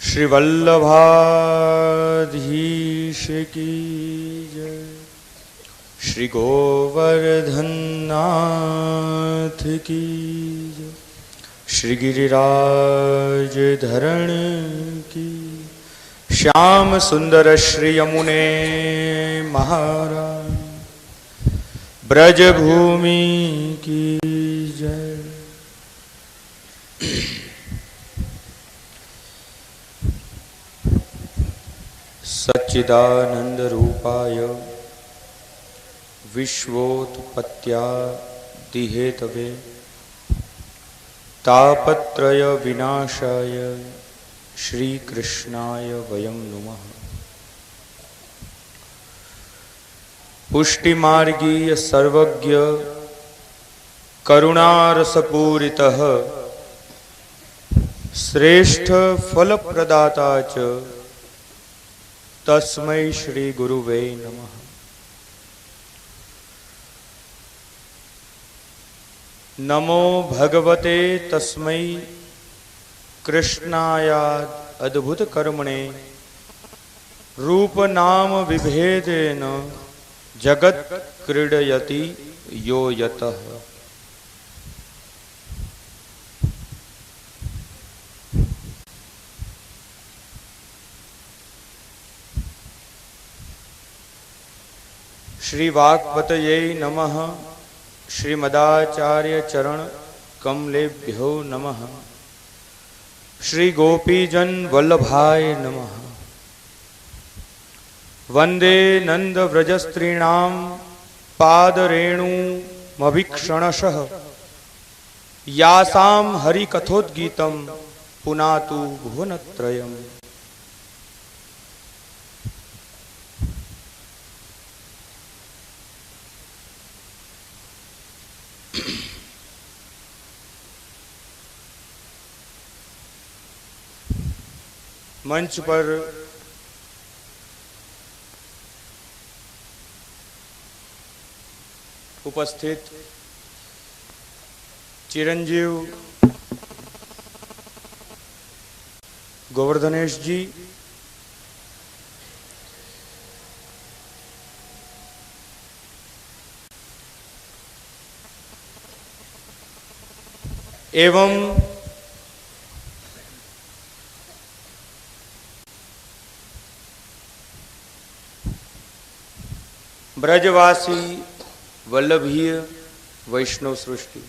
श्री वल्लभाधीश की जय। श्री गोवर्धन नाथ की जय। श्री गिरिराज धरण की। श्याम सुंदर श्री यमुने महाराज ब्रजभूमि की जय। सच्चिदानंद रूपाय विश्वोत्पत्त्यादि हेतवे तापत्रय विनाशाय श्री कृष्णाय वयं नुमः। पुष्टिमार्गीय सर्वज्ञ करुणारसपूरितः श्रेष्ठ फलप्रदाता च तस्मै श्री गुरुवे नमः। नमो भगवते तस्मै कृष्णायाद अद्भुत कर्मणे रूप नाम विभेदेन जगत क्रीडयति यो यतः। श्री वाक्पतये नमः। श्रीमदाचार्य चरण कमलेभ्यो नमः। श्री गोपीजन वल्लभाय नमः। वंदे नंद व्रजस्त्रीणां पादरेणुमभिक्षणशः यासां हरिकथोद्गीतं पुनातु भुवनत्रयम्। मंच पर उपस्थित चिरंजीव गोवर्धनेश जी, एवं ब्रजवासी वल्लभीय वैष्णव सृष्टि,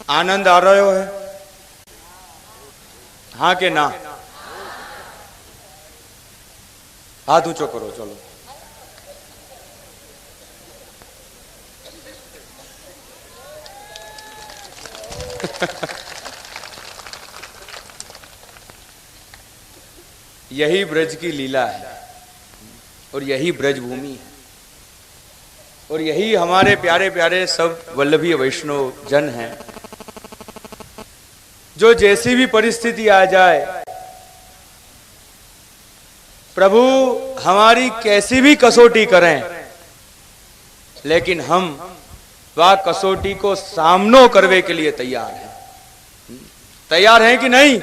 आनंद आ रहा है? हाँ के ना? हाथ ऊंचो करो, चलो। यही ब्रज की लीला है और यही ब्रज भूमि है और यही हमारे प्यारे प्यारे सब वल्लभीय वैष्णव जन हैं, जो जैसी भी परिस्थिति आ जाए, प्रभु हमारी कैसी भी कसौटी करें, लेकिन हम वह कसौटी को सामनो करने के लिए तैयार हैं। तैयार हैं कि नहीं?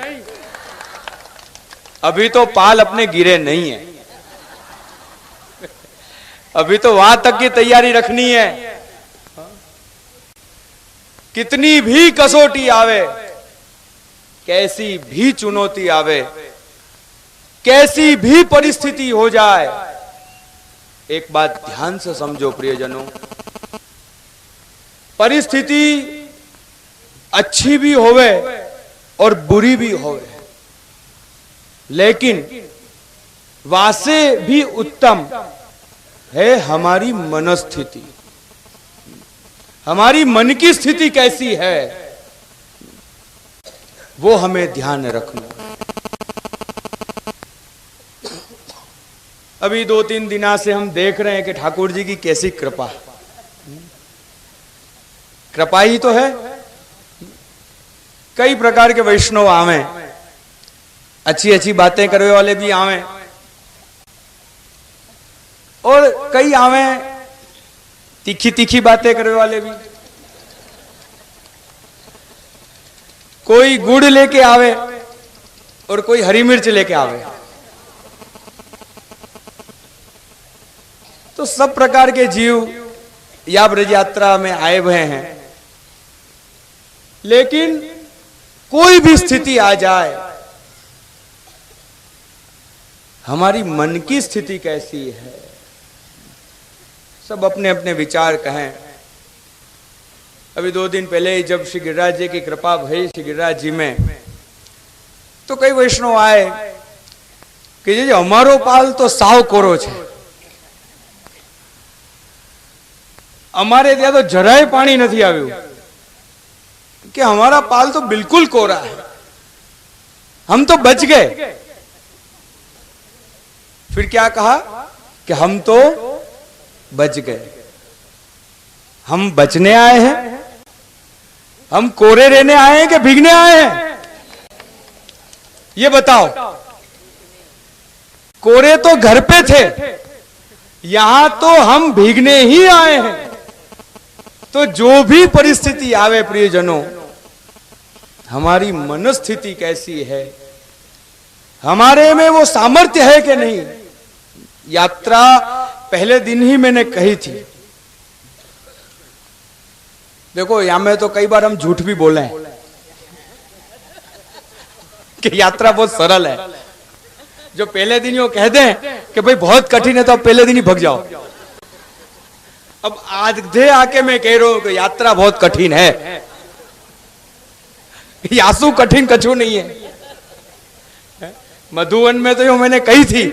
अभी तो पाल अपने गिरे नहीं है, अभी तो वहां तक की तैयारी रखनी है। कितनी भी कसौटी आवे, कैसी भी चुनौती आवे, कैसी भी परिस्थिति हो जाए, एक बात ध्यान से समझो प्रियजनों, परिस्थिति अच्छी भी होवे और बुरी भी होवे, लेकिन वासे भी उत्तम है हमारी मनस्थिति। हमारी मन की स्थिति कैसी है, वो हमें ध्यान रखना। अभी 2-3 दिना से हम देख रहे हैं कि ठाकुर जी की कैसी कृपा, कृपा ही तो है। कई प्रकार के वैष्णव आवे, अच्छी अच्छी बातें करने वाले भी आवे और कई आवे तीखी तीखी बातें करने वाले भी, कोई गुड़ लेके आवे और कोई हरी मिर्च लेके आवे, तो सब प्रकार के जीव या ब्रज यात्रा में आए हुए हैं। लेकिन कोई भी स्थिति आ जाए, हमारी मन की स्थिति कैसी है, सब अपने अपने विचार कहें। अभी 2 दिन पहले ही जब श्री गिरिराज जी की कृपा भई श्री गिरिराज जी में, तो कई वैष्णव आए कि जी हमारो पाल तो साव कोरो छे, अमारे ત્યાં तो જરાય पानी नहीं આવ્યું, कि हमारा पाल तो बिल्कुल कोरा है, हम तो बच गए। फिर क्या कहा कि हम तो बच गए। हम बचने आए हैं, हम कोरे रहने आए हैं कि भीगने आए हैं, ये बताओ। कोरे तो घर पे थे, यहां तो हम भीगने ही आए हैं। तो जो भी परिस्थिति आवे प्रियजनों, हमारी मनस्थिति कैसी है, हमारे में वो सामर्थ्य है कि नहीं। यात्रा पहले दिन ही मैंने कही थी। देखो यहां में तो कई बार हम झूठ भी बोले हैं कि यात्रा बहुत सरल है। जो पहले दिन वो कह दें कि भाई बहुत कठिन है, तो आप पहले दिन ही भग जाओ। अब आधे आके मैं कह रहा हूं कि यात्रा बहुत कठिन है। यासु कठिन कछु नहीं है। मधुवन में तो यो मैंने कही थी,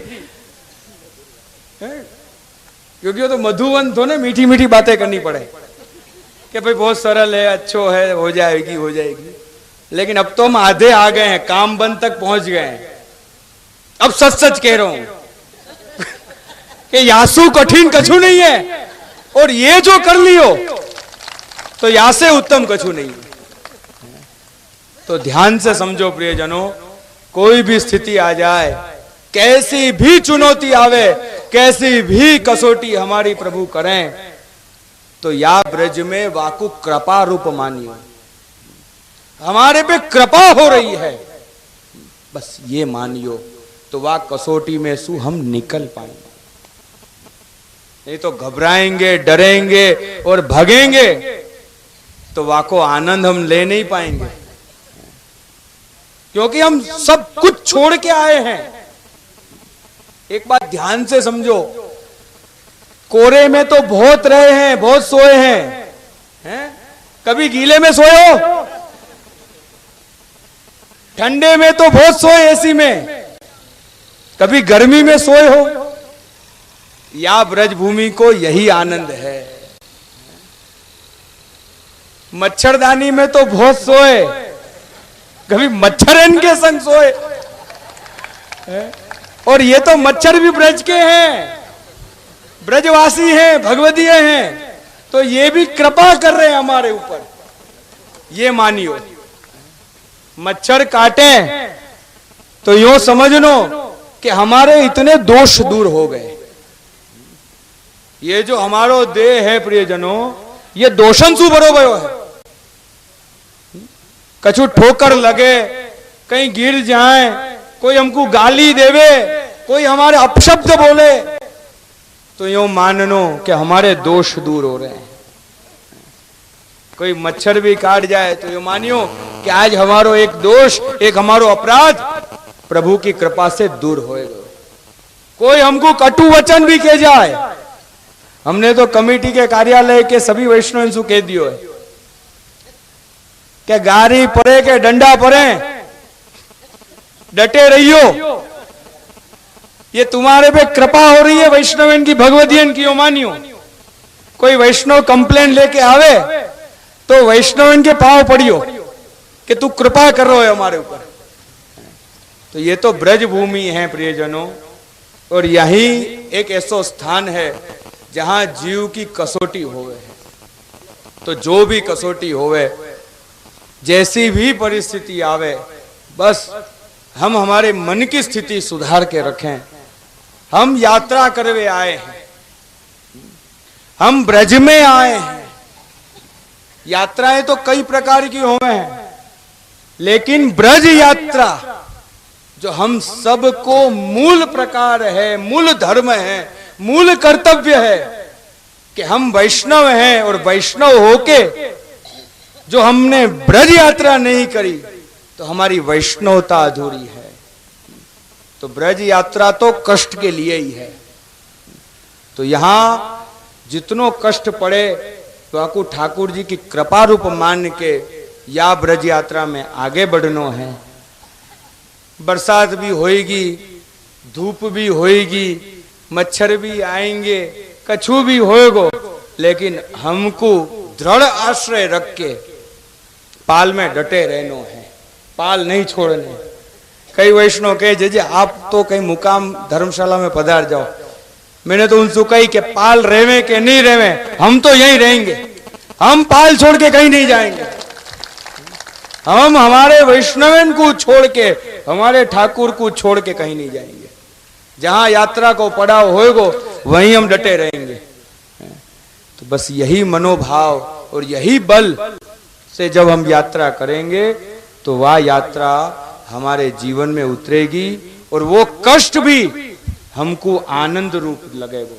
क्योंकि वो तो मधुवन तो ना मीठी मीठी बातें करनी पड़े कि भाई बहुत सरल है, अच्छो है, हो जाएगी हो जाएगी। लेकिन अब तो हम आधे आ गए हैं, काम बंद तक पहुंच गए हैं। अब सच सच कह रहा हूं कि यासु कठिन कछु नहीं है, और ये जो कर लियो तो या से उत्तम कछु नहीं है। तो ध्यान से समझो प्रियजनों, कोई भी स्थिति आ जाए, कैसी भी चुनौती आवे, कैसी भी कसौटी हमारी प्रभु करें, तो या ब्रज में वाकु कृपा रूप मानियो, हमारे पे कृपा हो रही है, बस ये मानियो, तो वह कसौटी में सु हम निकल पाएंगे। नहीं तो घबराएंगे, डरेंगे और भगेंगे, तो वाको आनंद हम ले नहीं पाएंगे, क्योंकि हम सब कुछ छोड़ के आए हैं। एक बात ध्यान से समझो, कोरे में तो बहुत रहे हैं, बहुत सोए हैं, कभी गीले में सोए हो? ठंडे में तो बहुत सोए एसी में, कभी गर्मी में सोए हो? या ब्रज भूमि को यही आनंद है। मच्छरदानी में तो बहुत सोए, कभी मच्छरन के संग सोए? और ये तो मच्छर भी ब्रज के हैं, ब्रजवासी हैं, भगवदीय हैं, तो ये भी कृपा कर रहे हैं हमारे ऊपर, ये मानियो। मच्छर काटे तो यूं समझ लो कि हमारे इतने दोष दूर हो गए। ये जो हमारो देह है प्रियजनों, ये दोषन सु भरो भयो है। कछु ठोकर लगे, कहीं गिर जाए, कोई हमको गाली देवे, कोई हमारे अपशब्द बोले, तो यूं मान लो कि हमारे दोष दूर हो रहे हैं। कोई मच्छर भी काट जाए तो यूं मानियो कि आज हमारो एक दोष, एक हमारो अपराध प्रभु की कृपा से दूर होएगा। कोई हमको कटु वचन भी कह जाए, हमने तो कमेटी के कार्यालय के सभी वैष्णव से कह दियो है कि गारी पड़े के डंडा पड़े, डटे रहियो, ये तुम्हारे पे कृपा हो रही है वैष्णवन की, भगवदियन की, मानियो। कोई वैष्णव कंप्लेन लेके आवे तो वैष्णवन के पांव पड़ियो कि तू कृपा कर रहा है हमारे ऊपर। तो ये तो ब्रज भूमि है प्रियजनों, और यही एक ऐसा स्थान है जहां जीव की कसौटी होवे। तो जो भी कसौटी होवे, जैसी भी परिस्थिति आवे, बस हम हमारे मन की स्थिति सुधार के रखें। हम यात्रा करवे आए हैं, हम ब्रज में आए हैं। यात्राएं तो कई प्रकार की हुए हैं, लेकिन ब्रज यात्रा जो हम सबको मूल प्रकार है, मूल धर्म है, मूल कर्तव्य है कि हम वैष्णव हैं, और वैष्णव होके जो हमने ब्रज यात्रा नहीं करी तो हमारी वैष्णवता अधूरी है। तो ब्रज यात्रा तो कष्ट के लिए ही है। तो यहां जितनो कष्ट पड़े तो आपको ठाकुर जी की कृपा रूप मान के या ब्रज यात्रा में आगे बढ़नो है। बरसात भी होएगी, धूप भी होएगी, मच्छर भी आएंगे, कछू भी होएगो, लेकिन हमको दृढ़ आश्रय रख के पाल में डटे रहनो है, पाल नहीं छोड़ने। कई वैष्णव कहे जे आप तो कहीं मुकाम धर्मशाला में पधार जाओ। मैंने तो उनसे कही कि पाल रेवे के नहीं रेवे, हम तो यहीं रहेंगे, हम पाल छोड़ के कहीं नहीं जाएंगे। हम हमारे वैष्णवन को छोड़ के, हमारे ठाकुर को छोड़ के कहीं नहीं जाएंगे। जहां यात्रा को पड़ाव होएगो वहीं हम डटे रहेंगे। तो बस यही मनोभाव और यही बल से जब हम यात्रा करेंगे तो वह यात्रा हमारे जीवन में उतरेगी, और वो कष्ट भी हमको आनंद रूप लगेगा।